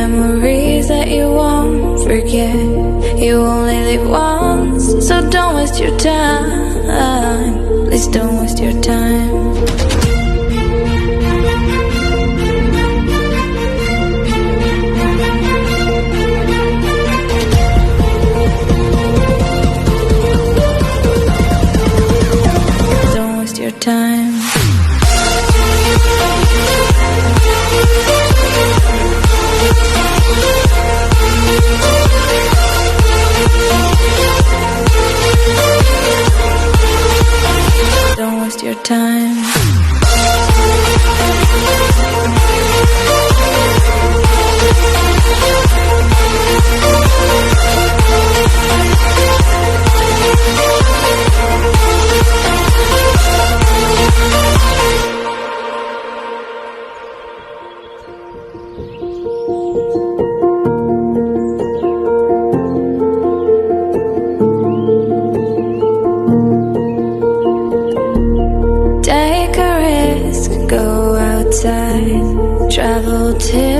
memories that you won't forget. You only live once, so don't waste your time. Please don't waste your time. Your time. Don't waste your time. Take a risk, go outside, travel to